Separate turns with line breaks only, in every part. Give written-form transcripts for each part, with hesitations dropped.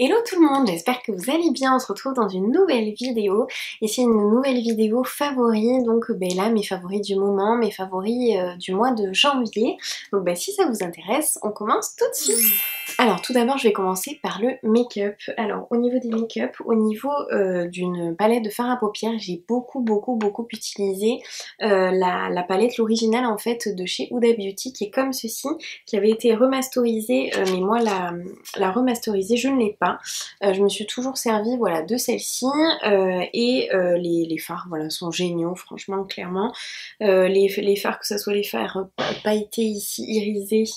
Hello tout le monde, j'espère que vous allez bien, on se retrouve dans une nouvelle vidéo. Ici une nouvelle vidéo favoris, donc là mes favoris du moment, mes favoris du mois de janvier. Donc si ça vous intéresse, on commence tout de suite. Alors tout d'abord je vais commencer par le make-up. Alors au niveau des make-up, au niveau d'une palette de fard à paupières, j'ai beaucoup utilisé la palette, l'originale en fait de chez Huda Beauty qui est comme ceci, qui avait été remasterisée, mais moi la remasterisée je ne l'ai pas. Je me suis toujours servi voilà, de celle-ci les fards voilà, sont géniaux franchement clairement. Les fards, que ce soit les fards pailletés ici irisés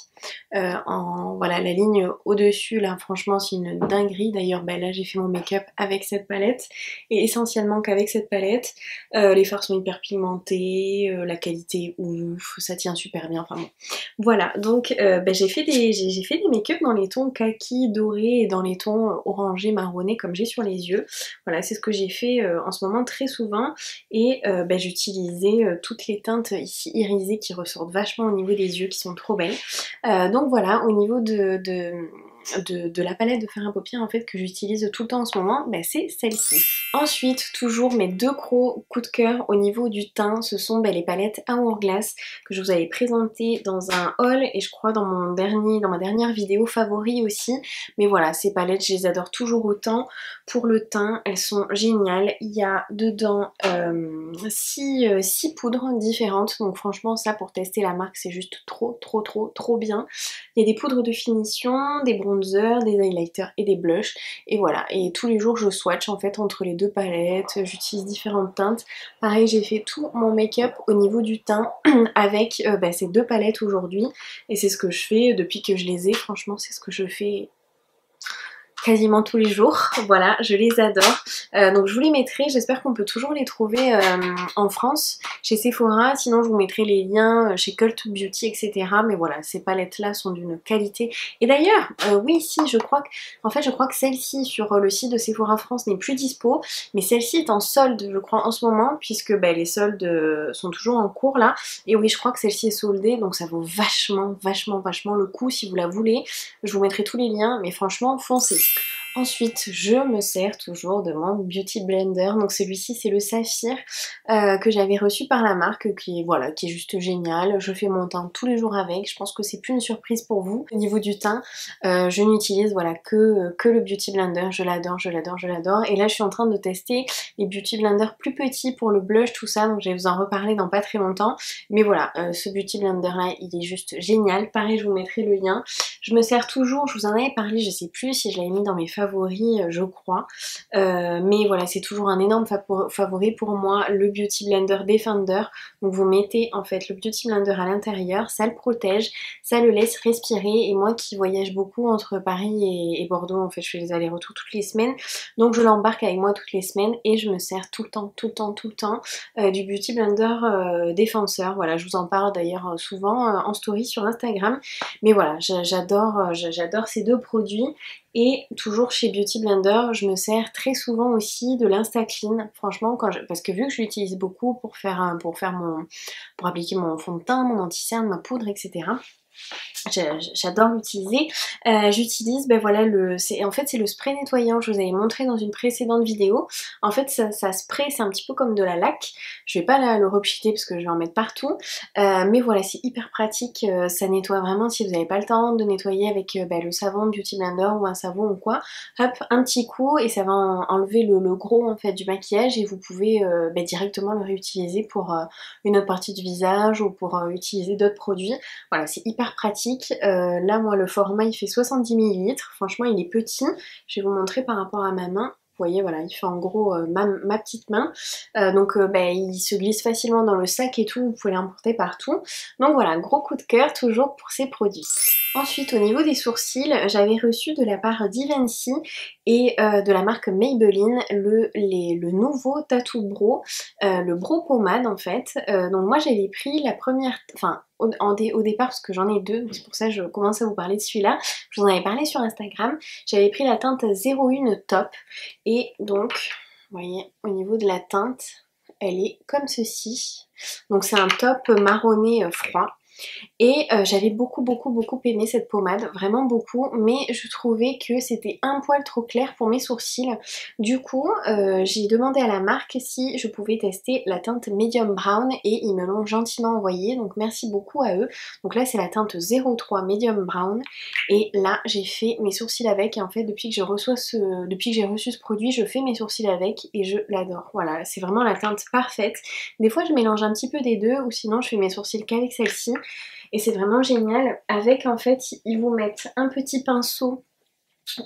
en voilà la ligne au dessus là franchement c'est une dinguerie. D'ailleurs là j'ai fait mon make-up avec cette palette et essentiellement qu'avec cette palette. Les fards sont hyper pigmentés, la qualité est ouf, ça tient super bien, enfin bon. Voilà donc j'ai fait des make-up dans les tons kaki, doré et dans les tons orangé, marronné comme j'ai sur les yeux. Voilà c'est ce que j'ai fait en ce moment très souvent et j'utilisais toutes les teintes ici irisées qui ressortent vachement au niveau des yeux qui sont trop belles. Donc voilà, au niveau de la palette de fard à paupières en fait que j'utilise tout le temps en ce moment, c'est celle-ci. Ensuite, toujours mes deux gros coups de cœur au niveau du teint, ce sont les palettes Hourglass que je vous avais présentées dans un haul et je crois dans ma dernière vidéo favori aussi. Mais voilà, ces palettes, je les adore toujours autant. Pour le teint, elles sont géniales. Il y a dedans 6 poudres différentes, donc franchement ça pour tester la marque c'est juste trop bien. Il y a des poudres de finition, des bronzers, des highlighters et des blushs et voilà, et tous les jours je swatch en fait entre les deux palettes, j'utilise différentes teintes. Pareil j'ai fait tout mon make-up au niveau du teint avec ces deux palettes aujourd'hui et c'est ce que je fais depuis que je les ai, franchement c'est ce que je fais quasiment tous les jours. Voilà, je les adore. Donc je vous les mettrai, j'espère qu'on peut toujours les trouver en France, chez Sephora, sinon je vous mettrai les liens chez Cult Beauty, etc. Mais voilà, ces palettes là sont d'une qualité. Et d'ailleurs, oui, si, je crois que celle-ci sur le site de Sephora France n'est plus dispo, mais celle-ci est en solde, je crois, en ce moment, puisque les soldes sont toujours en cours là. Et oui, je crois que celle-ci est soldée, donc ça vaut vachement le coup si vous la voulez. Je vous mettrai tous les liens, mais franchement, foncez. Ensuite, je me sers toujours de mon Beauty Blender, donc celui-ci c'est le Saphir que j'avais reçu par la marque, qui est juste génial. Je fais mon teint tous les jours avec, je pense que c'est plus une surprise pour vous. Au niveau du teint, je n'utilise que le Beauty Blender, je l'adore. Et là je suis en train de tester les Beauty Blender plus petits pour le blush, tout ça, donc je vais vous en reparler dans pas très longtemps. Mais voilà, ce Beauty Blender là, il est juste génial. Pareil, je vous mettrai le lien. Je me sers toujours, je vous en avais parlé, je sais plus si je l'avais mis dans mes favoris, je crois. Mais voilà, c'est toujours un énorme favori pour moi, le Beauty Blender Defender. Donc vous mettez en fait le Beauty Blender à l'intérieur, ça le protège, ça le laisse respirer. Et moi qui voyage beaucoup entre Paris et Bordeaux, en fait je fais les allers-retours toutes les semaines. Donc je l'embarque avec moi toutes les semaines et je me sers tout le temps du Beauty Blender Defenseur. Voilà, je vous en parle d'ailleurs souvent en story sur Instagram. Mais voilà, j'adore ces deux produits. Et toujours chez Beauty Blender, je me sers très souvent aussi de l'Insta Clean. Franchement, parce que vu que je l'utilise beaucoup pour appliquer mon fond de teint, mon anti-cerne, ma poudre, etc. J'adore l'utiliser. J'utilise en fait c'est le spray nettoyant, je vous avais montré dans une précédente vidéo. En fait ça spray, c'est un petit peu comme de la laque. Je vais pas le repchiter parce que je vais en mettre partout. Mais voilà, c'est hyper pratique, ça nettoie vraiment si vous n'avez pas le temps de nettoyer avec le savon Beauty Blender ou un savon ou quoi. Hop, un petit coup et ça va enlever le gros en fait du maquillage et vous pouvez directement le réutiliser pour une autre partie du visage ou pour utiliser d'autres produits. Voilà, c'est hyper pratique. Là moi le format il fait 70 ml, franchement il est petit, je vais vous montrer par rapport à ma main. Vous voyez, voilà, il fait en gros ma petite main. Il se glisse facilement dans le sac et tout, vous pouvez l'emporter partout. Donc voilà, gros coup de cœur toujours pour ces produits. Ensuite, au niveau des sourcils, j'avais reçu de la part d'Ivency et de la marque Maybelline le nouveau Tattoo Brow, le Brow Pommade en fait. Donc moi j'avais pris la première, au départ parce que j'en ai deux, c'est pour ça que je commence à vous parler de celui-là. Je vous en avais parlé sur Instagram. J'avais pris la teinte 01 Top et donc, vous voyez, au niveau de la teinte, elle est comme ceci. Donc c'est un top marronné froid. Et j'avais beaucoup aimé cette pommade, vraiment beaucoup, mais je trouvais que c'était un poil trop clair pour mes sourcils. Du coup j'ai demandé à la marque si je pouvais tester la teinte Medium Brown et ils me l'ont gentiment envoyé, donc merci beaucoup à eux. Donc là c'est la teinte 03 Medium Brown et là j'ai fait mes sourcils avec et en fait depuis que j'ai reçu ce produit je fais mes sourcils avec et je l'adore. Voilà, c'est vraiment la teinte parfaite. Des fois je mélange un petit peu des deux ou sinon je fais mes sourcils qu'avec celle-ci. Et c'est vraiment génial. Avec en fait, ils vous mettent un petit pinceau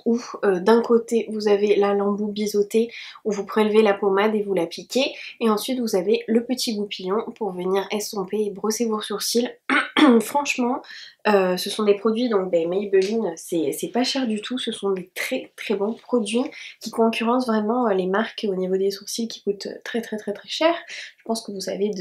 où d'un côté vous avez la l'embout biseauté où vous prélevez la pommade et vous la piquez. Et ensuite vous avez le petit goupillon pour venir estomper et brosser vos sourcils. Franchement, ce sont des produits, donc Maybelline, c'est pas cher du tout. Ce sont des très bons produits qui concurrencent vraiment les marques au niveau des sourcils qui coûtent très cher. Je pense que vous savez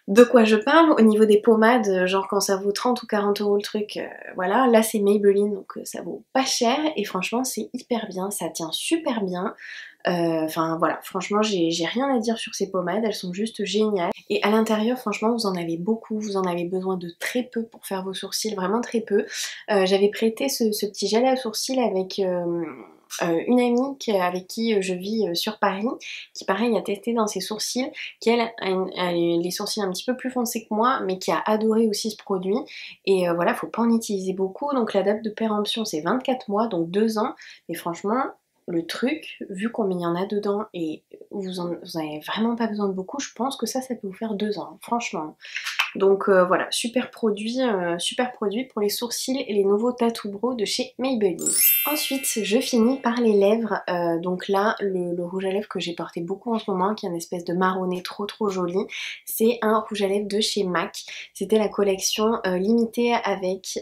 de quoi je parle. Au niveau des pommades, genre quand ça vaut 30 ou 40 euros le truc, voilà, là c'est Maybelline donc ça vaut pas cher et franchement c'est hyper bien, ça tient super bien. Enfin voilà, franchement j'ai rien à dire sur ces pommades, elles sont juste géniales. Et à l'intérieur franchement vous en avez beaucoup, vous en avez besoin de très peu pour faire vos sourcils, vraiment très peu. J'avais prêté ce petit gel à sourcils avec une amie avec qui je vis sur Paris, qui pareil a testé dans ses sourcils, qui elle a les sourcils un petit peu plus foncés que moi, mais qui a adoré aussi ce produit. Et voilà, faut pas en utiliser beaucoup, donc la date de péremption c'est 24 mois, donc 2 ans, mais franchement, le truc, vu combien il y en a dedans et vous avez vraiment pas besoin de beaucoup, je pense que ça peut vous faire 2 ans, franchement. Donc voilà, super produit pour les sourcils et les nouveaux Tattoo Brow de chez Maybelline. Ensuite, je finis par les lèvres. Donc là, le rouge à lèvres que j'ai porté beaucoup en ce moment, qui est une espèce de marronné trop joli, c'est un rouge à lèvres de chez MAC. C'était la collection limitée avec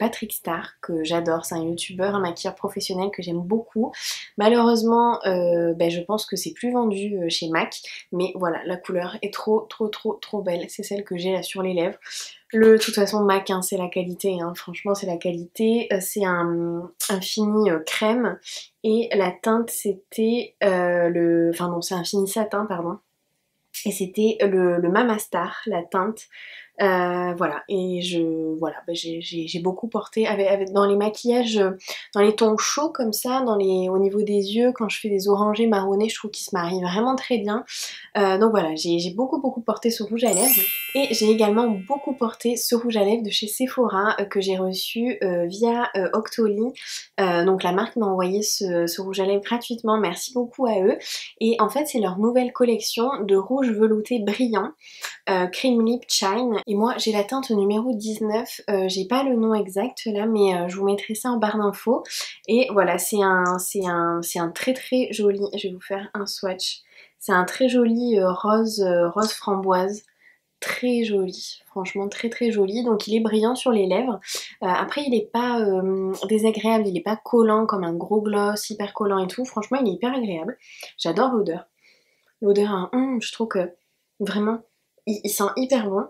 Patrick Star, que j'adore. C'est un youtubeur, un maquilleur professionnel que j'aime beaucoup. Malheureusement, je pense que c'est plus vendu chez MAC. Mais voilà, la couleur est trop belle. C'est celle que j'ai là sur les lèvres. De toute façon MAC hein, c'est la qualité, hein. Franchement c'est la qualité. C'est un fini crème et la teinte c'était enfin non c'est un fini satin pardon. Et c'était le Mama Star, la teinte. Voilà, et j'ai beaucoup porté dans les maquillages, dans les tons chauds comme ça, au niveau des yeux, quand je fais des orangés marronnés, je trouve qu'ils se marient vraiment très bien. Donc voilà, j'ai beaucoup porté ce rouge à lèvres. Et j'ai également beaucoup porté ce rouge à lèvres de chez Sephora que j'ai reçu via Octoly. Donc la marque m'a envoyé ce rouge à lèvres gratuitement, merci beaucoup à eux. Et en fait c'est leur nouvelle collection de rouge velouté brillant, Cream Lip Shine. Et moi j'ai la teinte numéro 19, j'ai pas le nom exact là mais je vous mettrai ça en barre d'infos. Et voilà, c'est un très joli, je vais vous faire un swatch. C'est un très joli rose framboise, très joli, franchement très joli. Donc il est brillant sur les lèvres. Après il est pas désagréable, il est pas collant comme un gros gloss hyper collant et tout. Franchement il est hyper agréable. J'adore l'odeur. L'odeur, je trouve que vraiment il sent hyper bon.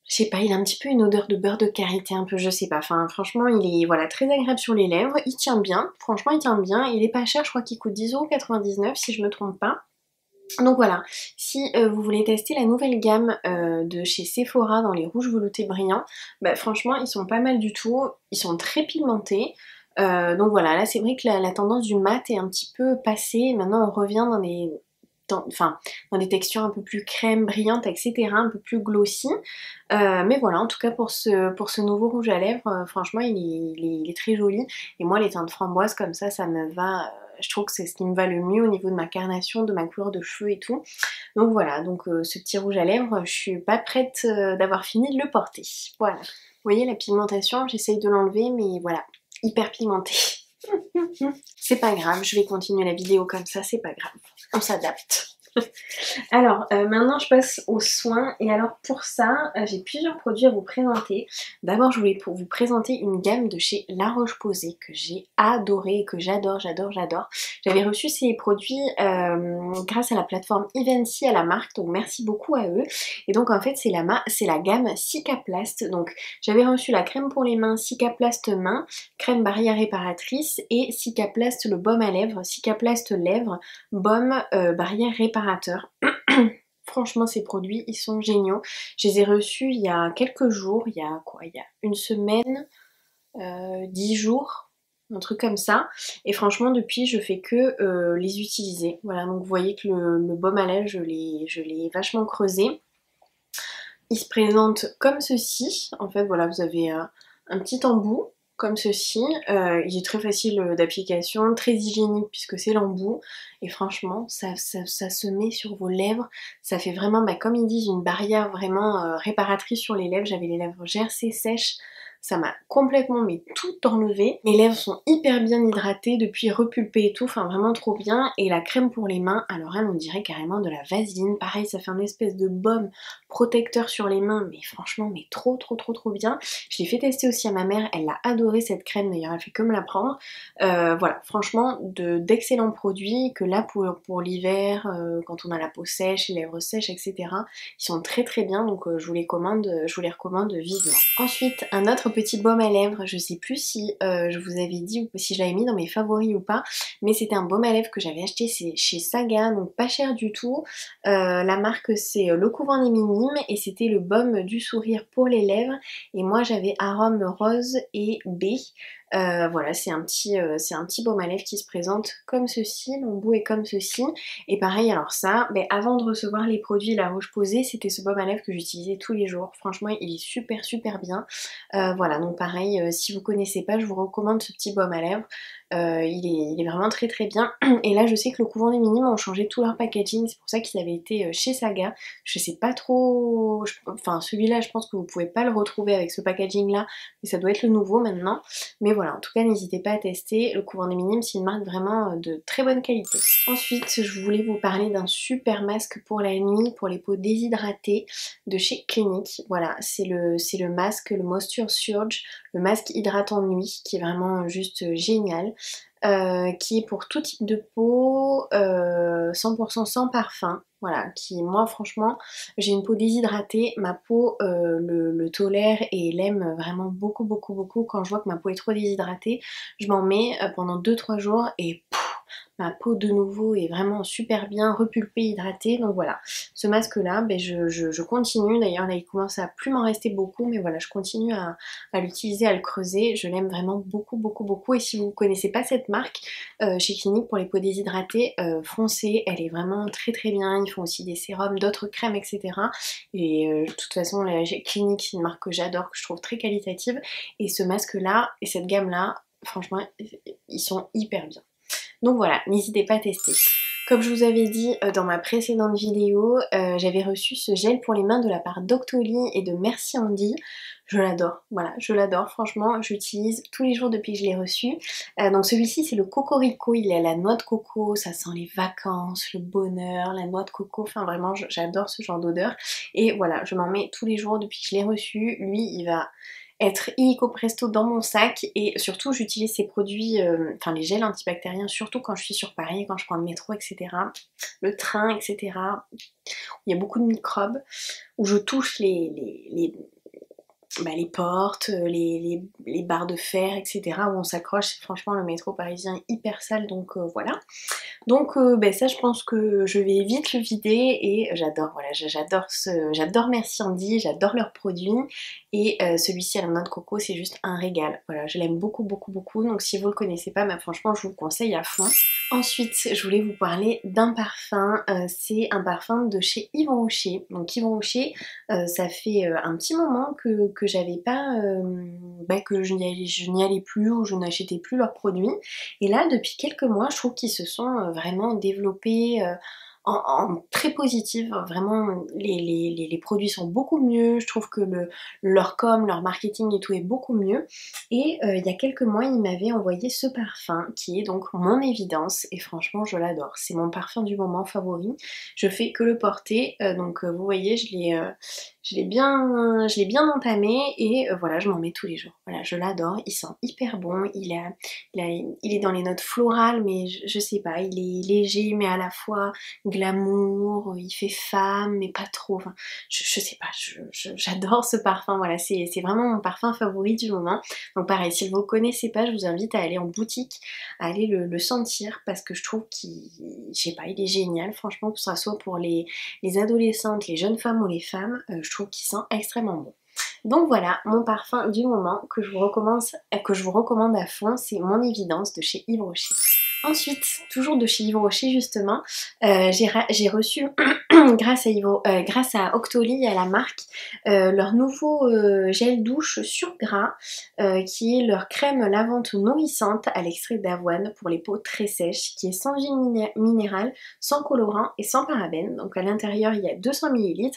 Je sais pas, il a un petit peu une odeur de beurre de karité, un peu, je sais pas. Enfin, franchement, il est voilà, très agréable sur les lèvres. Il tient bien, franchement, il tient bien. Il est pas cher, je crois qu'il coûte 10,99 € si je me trompe pas. Donc voilà, si vous voulez tester la nouvelle gamme de chez Sephora dans les rouges veloutés brillants, franchement, ils sont pas mal du tout. Ils sont très pigmentés. Donc voilà, là, c'est vrai que la tendance du mat est un petit peu passée. Maintenant, on revient dans des textures un peu plus crème, brillantes, etc., un peu plus glossy. Mais voilà, en tout cas pour ce nouveau rouge à lèvres, franchement il est très joli. Et moi les teintes framboises comme ça me va, je trouve que c'est ce qui me va le mieux au niveau de ma carnation, de ma couleur de cheveux et tout. Donc voilà, donc ce petit rouge à lèvres, je suis pas prête d'avoir fini de le porter. Voilà. Vous voyez la pigmentation, j'essaye de l'enlever mais voilà, hyper pigmentée. C'est pas grave, je vais continuer la vidéo comme ça, c'est pas grave, on s'adapte. Alors maintenant je passe aux soins et alors pour ça j'ai plusieurs produits à vous présenter. D'abord je voulais vous présenter une gamme de chez La Roche-Posay que j'ai adoré et que j'adore. J'avais reçu ces produits grâce à la plateforme Eventy, à la marque, donc merci beaucoup à eux. Et donc en fait c'est la gamme Cicaplast. Donc j'avais reçu la crème pour les mains Cicaplast main, crème barrière réparatrice et Cicaplast le baume à lèvres, Cicaplast lèvres, baume barrière réparateur. franchement ces produits ils sont géniaux. Je les ai reçus il y a quelques jours, il y a quoi, il y a une semaine, 10 jours, un truc comme ça. Et franchement depuis je fais que les utiliser. Voilà, donc vous voyez que le baume à lèvres je l'ai vachement creusé. Il se présente comme ceci. En fait voilà, vous avez un petit embout comme ceci. Il est très facile d'application, très hygiénique puisque c'est l'embout. Et franchement ça se met sur vos lèvres. Ça fait vraiment, bah, comme ils disent, une barrière vraiment réparatrice sur les lèvres. J'avais les lèvres gercées sèches. Ça m'a complètement mais tout enlevé. Mes lèvres sont hyper bien hydratées depuis repulpées et tout, enfin vraiment trop bien. Et la crème pour les mains, alors elle on dirait carrément de la vaseline. Pareil, ça fait un espèce de baume protecteur sur les mains, mais franchement mais trop bien. Je l'ai fait tester aussi à ma mère, elle a adoré cette crème d'ailleurs, elle fait que me la prendre. Voilà, franchement d'excellents produits que là pour l'hiver, quand on a la peau sèche, les lèvres sèches, etc. Ils sont très bien, donc je vous les recommande vivement. Ensuite, un autre petit baume à lèvres, je sais plus si je vous avais dit ou si je l'avais mis dans mes favoris ou pas, mais c'était un baume à lèvres que j'avais acheté chez Saga, donc pas cher du tout. La marque c'est Le Couvent des Minimes et c'était le baume du sourire pour les lèvres et moi j'avais arôme rose et baie. Voilà, c'est un petit baume à lèvres qui se présente comme ceci, l'embout est comme ceci. Et pareil, alors ça, ben, avant de recevoir les produits La Roche-Posay, c'était ce baume à lèvres que j'utilisais tous les jours. Franchement, il est super bien. Voilà, donc pareil, si vous connaissez pas, je vous recommande ce petit baume à lèvres. Il est vraiment très bien. Et là, je sais que Le Couvent des Minimes ont changé tout leur packaging, c'est pour ça qu'ils avaient été chez Saga. Je sais pas trop, enfin celui-là, je pense que vous pouvez pas le retrouver avec ce packaging-là, mais ça doit être le nouveau maintenant. Mais voilà, en tout cas, n'hésitez pas à tester. Le Couvent des Minimes, c'est une marque vraiment de très bonne qualité. Ensuite, je voulais vous parler d'un super masque pour la nuit, pour les peaux déshydratées de chez Clinique. Voilà, c'est le masque, le Moisture Surge, le masque hydratant nuit, qui est vraiment juste génial. Qui est pour tout type de peau, 100% sans parfum. Voilà, qui moi franchement, j'ai une peau déshydratée, ma peau le tolère et l'aime vraiment beaucoup. Quand je vois que ma peau est trop déshydratée, je m'en mets pendant 2-3 jours et ma peau de nouveau est vraiment super bien repulpée, hydratée. Donc voilà, ce masque là, ben, je continue. D'ailleurs là il commence à plus m'en rester beaucoup, mais voilà, je continue à l'utiliser, à le creuser. Je l'aime vraiment beaucoup. Et si vous ne connaissez pas cette marque, chez Clinique pour les peaux déshydratées, foncez, elle est vraiment très bien. Ils font aussi des sérums, d'autres crèmes, etc. Et de toute façon, Clinique c'est une marque que j'adore, que je trouve très qualitative. Et ce masque là, et cette gamme là, franchement, ils sont hyper bien. Donc voilà, n'hésitez pas à tester. Comme je vous avais dit dans ma précédente vidéo, j'avais reçu ce gel pour les mains de la part d'Octoly et de Merci Andy. Je l'adore, voilà, je l'adore, franchement, j'utilise tous les jours depuis que je l'ai reçu. Donc celui-ci c'est le Cocorico, il est à la noix de coco, ça sent les vacances, le bonheur, la noix de coco, enfin vraiment j'adore ce genre d'odeur. Et voilà, je m'en mets tous les jours depuis que je l'ai reçu. Lui il va être illico presto dans mon sac et surtout j'utilise ces produits, enfin les gels antibactériens surtout quand je suis sur Paris, quand je prends le métro, etc. Le train, etc. Où il y a beaucoup de microbes, où je touche les portes, les barres de fer, etc. où on s'accroche. Franchement le métro parisien est hyper sale, donc voilà. Donc ben ça je pense que je vais vite le vider et j'adore, voilà, j'adore Merci Andy, j'adore leurs produits et celui-ci à la noix de coco c'est juste un régal. Voilà, je l'aime beaucoup, donc si vous le connaissez pas, ben, franchement je vous le conseille à fond. Ensuite, je voulais vous parler d'un parfum, c'est un parfum de chez Yves Rocher. Donc Yves Rocher, ça fait un petit moment que j'avais pas, que je n'y allais plus ou je n'achetais plus leurs produits. Et là, depuis quelques mois, je trouve qu'ils se sont vraiment développés en très positif. Vraiment, les produits sont beaucoup mieux. Je trouve que leur com, leur marketing et tout est beaucoup mieux. Et il y a quelques mois, ils m'avaient envoyé ce parfum qui est donc mon évidence. Et franchement, je l'adore. C'est mon parfum du moment favori. Je fais que le porter. Donc vous voyez, je l'ai bien entamé et voilà, je m'en mets tous les jours. Voilà, je l'adore, il sent hyper bon, il est dans les notes florales, mais je sais pas, il est léger, mais à la fois glamour, il fait femme mais pas trop, enfin je sais pas, j'adore ce parfum, voilà, c'est vraiment mon parfum favori du moment. Donc pareil, si vous ne connaissez pas, je vous invite à aller en boutique, à aller le sentir parce que je trouve qu'il, je sais pas, il est génial, franchement, que ce soit pour les adolescentes, les jeunes femmes ou les femmes, je trouve qu'il sent extrêmement bon. Donc voilà, mon parfum du moment que je vous recommande à fond, c'est Mon Évidence de chez Yves Rocher. Ensuite, toujours de chez Yves Rocher justement, j'ai reçu grâce à Octoly, à la marque, leur nouveau gel douche sur gras, qui est leur crème lavante nourrissante à l'extrait d'avoine pour les peaux très sèches, qui est sans huile minérale, sans colorant et sans parabènes. Donc à l'intérieur il y a 200 ml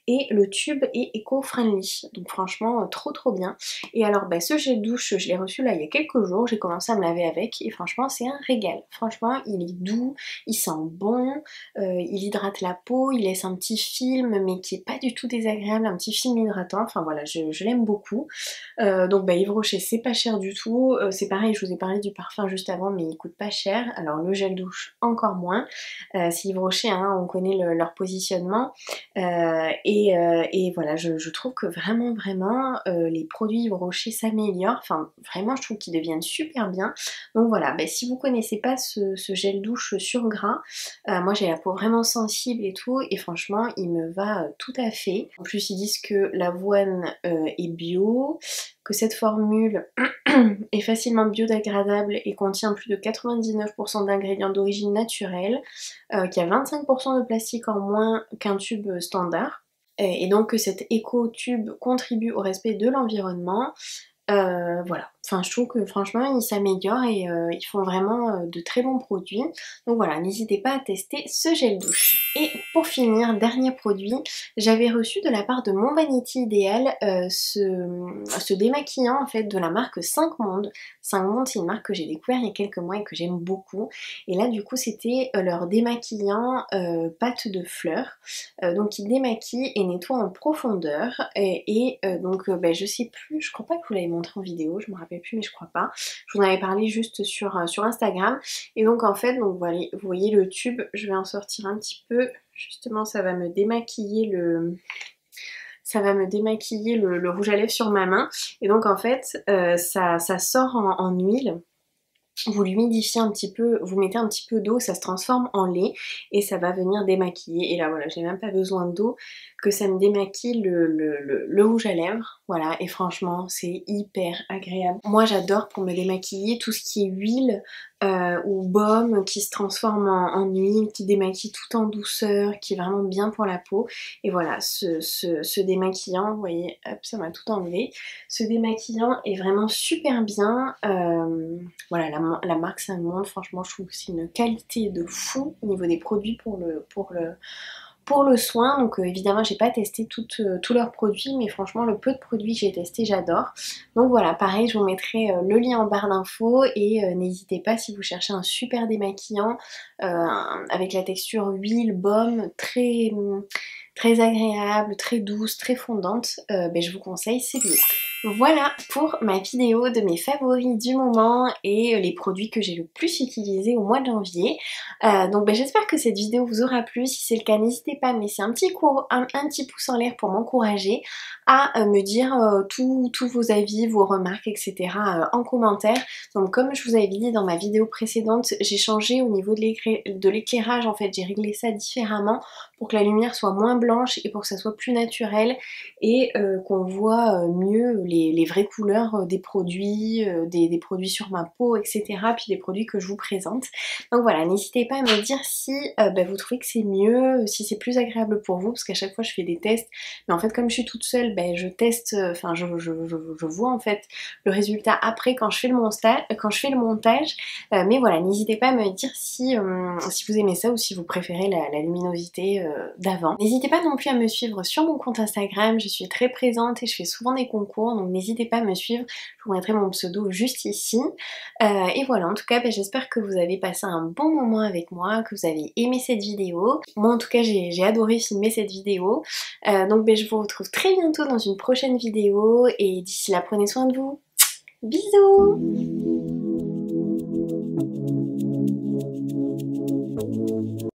et le tube est éco-friendly. Donc franchement trop bien. Et alors ce gel douche, je l'ai reçu là il y a quelques jours, j'ai commencé à me laver avec et franchement c'est un régal. Franchement il est doux, il sent bon, il hydrate la peau, il laisse un petit film mais qui est pas du tout désagréable, un petit film hydratant, enfin voilà, je l'aime beaucoup. Donc Yves Rocher c'est pas cher du tout, c'est pareil, je vous ai parlé du parfum juste avant mais il coûte pas cher, alors le gel douche encore moins. C'est Yves Rocher, hein, on connaît leur positionnement, et voilà, je trouve que vraiment les produits Yves Rocher s'améliorent, enfin vraiment je trouve qu'ils deviennent super bien. Donc voilà, si vous connaissez pas ce gel douche sur gras, moi j'ai la peau vraiment sensible et tout, et franchement il me va tout à fait. En plus ils disent que l'avoine est bio, que cette formule est facilement biodégradable et contient plus de 99% d'ingrédients d'origine naturelle, qu'il y a 25% de plastique en moins qu'un tube standard, et donc que cet éco-tube contribue au respect de l'environnement. Voilà, enfin je trouve que franchement ils s'améliorent et ils font vraiment de très bons produits. Donc voilà, n'hésitez pas à tester ce gel douche. Et pour finir, dernier produit, j'avais reçu de la part de Mon Vanity Idéal ce démaquillant en fait de la marque 5 Mondes. 5 Mondes c'est une marque que j'ai découvert il y a quelques mois et que j'aime beaucoup. Et là du coup c'était leur démaquillant pâte de fleurs. Donc il démaquille et nettoie en profondeur. Donc je sais plus, je crois pas que vous l'avez montré en vidéo, je me rappelle plus mais je crois pas. Je vous en avais parlé juste sur Instagram. Et donc en fait, donc voilà, vous voyez le tube, je vais en sortir un petit peu. Justement ça va me démaquiller le rouge à lèvres sur ma main. Et donc en fait ça sort en huile. Vous l'humidifiez un petit peu, vous mettez un petit peu d'eau, ça se transforme en lait et ça va venir démaquiller. Et là voilà, j'ai même pas besoin d'eau, que ça me démaquille le rouge à lèvres. Voilà, et franchement c'est hyper agréable. Moi j'adore pour me démaquiller tout ce qui est huile ou baume qui se transforme en huile, qui démaquille tout en douceur, qui est vraiment bien pour la peau. Et voilà, ce démaquillant, vous voyez, hop, ça m'a tout enlevé. Ce démaquillant est vraiment super bien. Voilà, la marque 5 Mondes, franchement je trouve que c'est une qualité de fou au niveau des produits pour le soin. Donc évidemment j'ai pas testé tous leurs produits, mais franchement le peu de produits que j'ai testé j'adore. Donc voilà, pareil je vous mettrai le lien en barre d'infos et n'hésitez pas si vous cherchez un super démaquillant avec la texture huile, baume, très agréable, très douce, très fondante, je vous conseille celui-là. Voilà pour ma vidéo de mes favoris du moment et les produits que j'ai le plus utilisés au mois de janvier. Donc j'espère que cette vidéo vous aura plu. Si c'est le cas, n'hésitez pas à me laisser un petit pouce en l'air pour m'encourager, à me dire tous vos avis, vos remarques, etc. En commentaire. Donc comme je vous avais dit dans ma vidéo précédente, j'ai changé au niveau de l'éclairage, en fait j'ai réglé ça différemment pour que la lumière soit moins blanche et pour que ça soit plus naturel et qu'on voit mieux les vraies couleurs des produits, des produits sur ma peau, etc. Puis des produits que je vous présente. Donc voilà, n'hésitez pas à me dire si vous trouvez que c'est mieux, si c'est plus agréable pour vous, parce qu'à chaque fois je fais des tests, mais en fait comme je suis toute seule, je teste, enfin je vois en fait le résultat après quand je fais le montage, mais voilà, n'hésitez pas à me dire si vous aimez ça ou si vous préférez la luminosité d'avant. N'hésitez pas non plus à me suivre sur mon compte Instagram, je suis très présente et je fais souvent des concours, donc n'hésitez pas à me suivre, je vous mettrai mon pseudo juste ici. Et voilà, en tout cas j'espère que vous avez passé un bon moment avec moi, que vous avez aimé cette vidéo. Moi en tout cas j'ai adoré filmer cette vidéo, donc je vous retrouve très bientôt dans une prochaine vidéo et d'ici là prenez soin de vous. Bisous.